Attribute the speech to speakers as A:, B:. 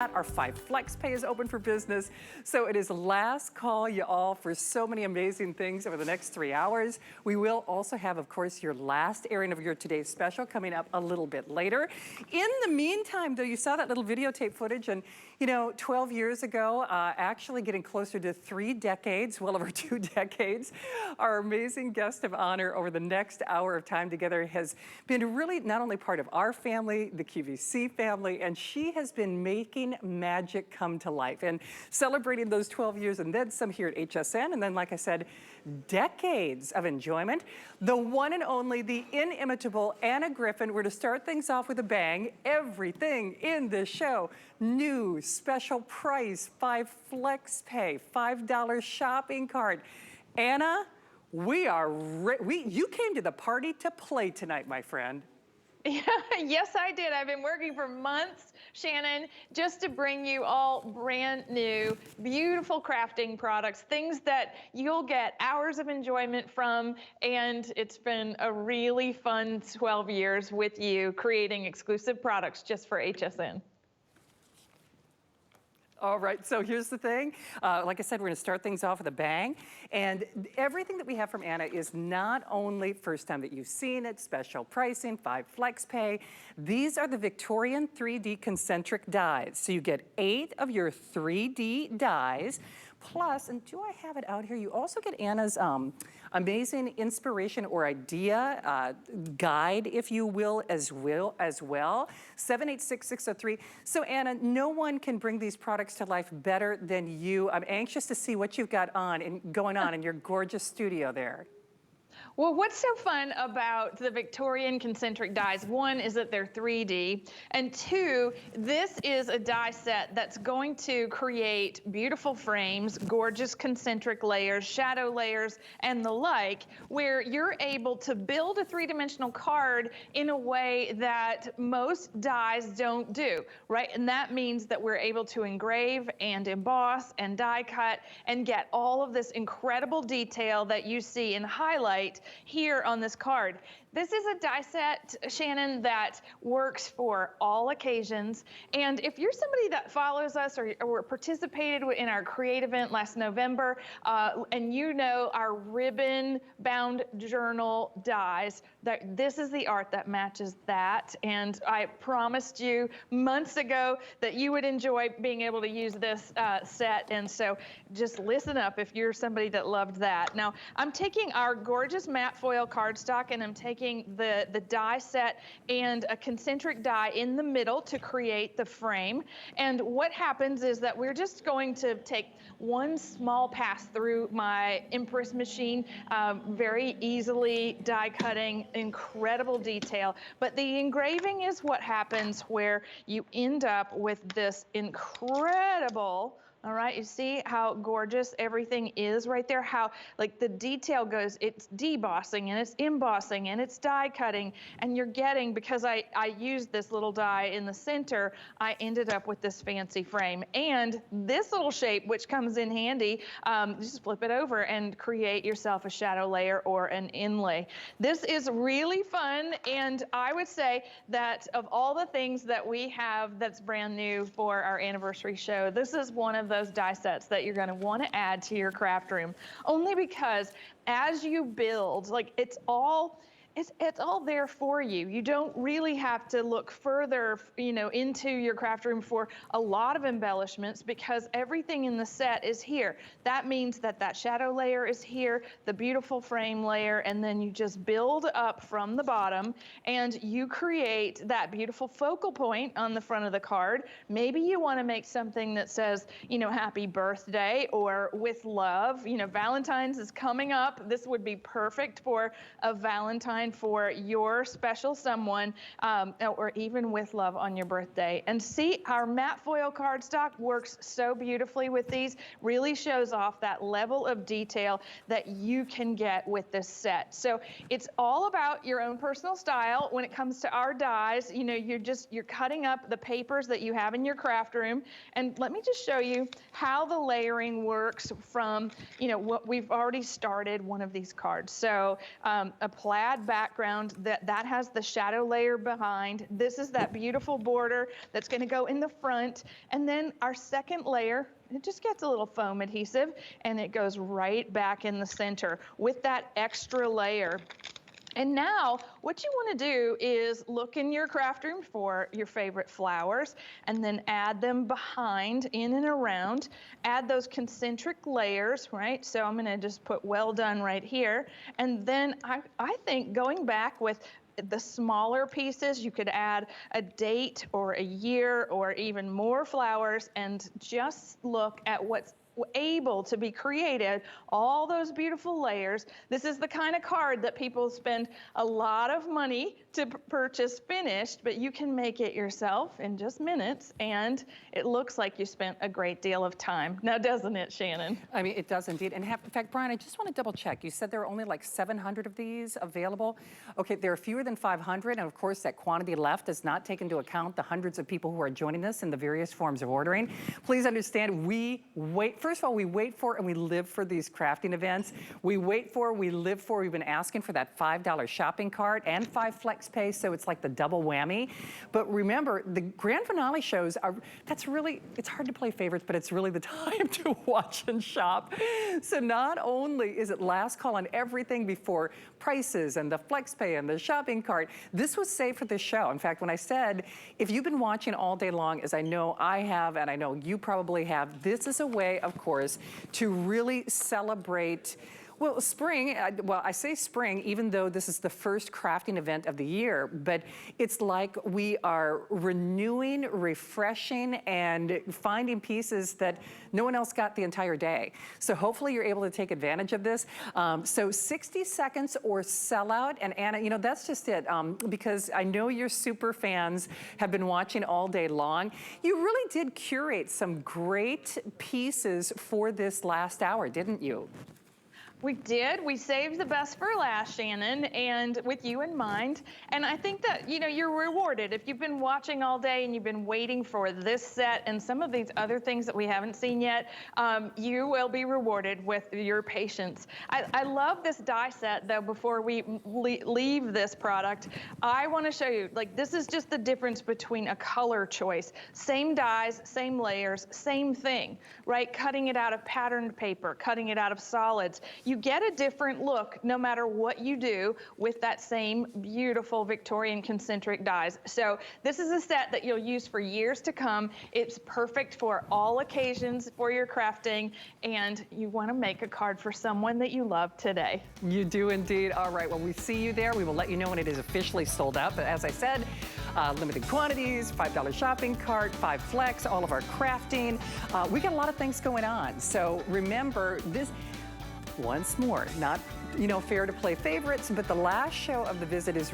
A: Our 5 Flex Pay is open for business. So it is last call, you all, for so many amazing things over the next 3 hours. We will also have, of course, your last airing of your today's special coming up a little bit later. In the meantime, though, you saw that little videotape footage, and you know, 12 years ago, actually getting closer to 3 decades, well over 2 decades, our amazing guest of honor over the next hour of time together has been really not only part of our family, the QVC family, and she has been making magic come to life and celebrating those 12 years and then some here at HSN. And then, like I said, decades of enjoyment. The one and only, the inimitable Anna Griffin. We're to start things off with a bang. Everything in this show, new, special price, 5 Flex Pay, $5 shopping cart. Anna, you came to the party to play tonight, my friend.
B: Yeah, yes, I did. I've been working for months, Shannon, just to bring you all brand new, beautiful crafting products, things that you'll get hours of enjoyment from. And it's been a really fun 12 years with you creating exclusive products just for HSN.
A: All right, so here's the thing. Like I said, we're gonna start things off with a bang. And everything that we have from Anna is not only first time that you've seen it, special pricing, 5 Flex Pay. These are the Victorian 3D concentric dies. So you get 8 of your 3D dies. Plus, and do I have it out here? You also get Anna's amazing inspiration or idea guide, if you will, as well. 786603. So Anna, no one can bring these products to life better than you. I'm anxious to see what you've got on and going on in your gorgeous studio there.
B: Well, what's so fun about the Victorian concentric dies, one is that they're 3D, and two, this is a die set that's going to create beautiful frames, gorgeous concentric layers, shadow layers, and the like, where you're able to build a 3-dimensional card in a way that most dies don't do, right? And that means that we're able to engrave and emboss and die cut and get all of this incredible detail that you see and highlight here on this card. This is a die set, Shannon, that works for all occasions. And if you're somebody that follows us or participated in our Create event last November, and you know our ribbon-bound journal dies, that this is the art that matches that. And I promised you months ago that you would enjoy being able to use this set. And so just listen up if you're somebody that loved that. Now, I'm taking our gorgeous matte foil cardstock and I'm taking the die set and a concentric die in the middle to create the frame. And what happens is that we're just going to take one small pass through my Empress machine, very easily die cutting, incredible detail. But the engraving is what happens where you end up with this incredible. All right, you see how gorgeous everything is right there, how like the detail goes, it's debossing and it's embossing and it's die cutting, and you're getting, because I used this little die in the center, I ended up with this fancy frame. And this little shape, which comes in handy, just flip it over and create yourself a shadow layer or an inlay. This is really fun, and I would say that of all the things that we have that's brand new for our anniversary show, this is one of those die sets that you're going to want to add to your craft room, only because as you build, like it's all there for you. You don't really have to look further, you know, into your craft room for a lot of embellishments, because everything in the set is here. That means that that shadow layer is here, the beautiful frame layer, and then you just build up from the bottom and you create that beautiful focal point on the front of the card. Maybe you want to make something that says, you know, happy birthday or with love. You know, Valentine's is coming up. This would be perfect for a Valentine for your special someone, or even with love on your birthday. And see, our matte foil cardstock works so beautifully with these, really shows off that level of detail that you can get with this set. So it's all about your own personal style. When it comes to our dies, you know, you're cutting up the papers that you have in your craft room. And let me just show you how the layering works from, you know, what we've already started one of these cards. So a plaid back background, that has the shadow layer behind. This is that beautiful border that's going to go in the front. And then our second layer, it just gets a little foam adhesive, and it goes right back in the center with that extra layer. And now what you want to do is look in your craft room for your favorite flowers and then add them behind, in and around. Add those concentric layers, right? So I'm going to just put well done right here. And then I think going back with the smaller pieces, you could add a date or a year or even more flowers and just look at what's able to be created, all those beautiful layers. This is the kind of card that people spend a lot of money to purchase finished, but you can make it yourself in just minutes, and it looks like you spent a great deal of time. Now, doesn't it, Shannon?
A: I mean, it does indeed. And in fact, Brian, I just want to double check. You said there are only like 700 of these available. Okay, there are fewer than 500, and of course that quantity left does not take into account the hundreds of people who are joining us in the various forms of ordering. Please understand, first of all, we wait for and we live for these crafting events. We live for, we've been asking for that $5 shopping cart and 5 flex pay, so it's like the double whammy. But remember, the grand finale shows it's hard to play favorites, but it's really the time to watch and shop. So not only is it last call on everything before prices and the flex pay and the shopping cart, this was saved for this show. In fact, when I said, if you've been watching all day long, as I know I have, and I know you probably have, this is a way, of course, to really celebrate, well, spring. Well, I say spring, even though this is the first crafting event of the year, but it's like we are renewing, refreshing, and finding pieces that no one else got the entire day. So hopefully you're able to take advantage of this. So 60 seconds or sell out. And Anna, you know, that's just it, because I know your super fans have been watching all day long. You really did curate some great pieces for this last hour, didn't you?
B: We did. We saved the best for last, Shannon, and with you in mind. And I think that, you know, you're rewarded. If you've been watching all day and you've been waiting for this set and some of these other things that we haven't seen yet, you will be rewarded with your patience. I love this die set, though. Before we leave this product, I want to show you, like, this is just the difference between a color choice. Same dies, same layers, same thing, right? Cutting it out of patterned paper, cutting it out of solids. You get a different look no matter what you do with that same beautiful Victorian concentric dies. So this is a set that you'll use for years to come. It's perfect for all occasions for your crafting, and you want to make a card for someone that you love today.
A: You do indeed. All right, well, we see you there. We will let you know when it is officially sold out. But as I said, limited quantities, $5 shopping cart, 5 flex, all of our crafting. We got a lot of things going on. So remember this. Once more, not, you know, fair to play favorites, but the last show of the visit is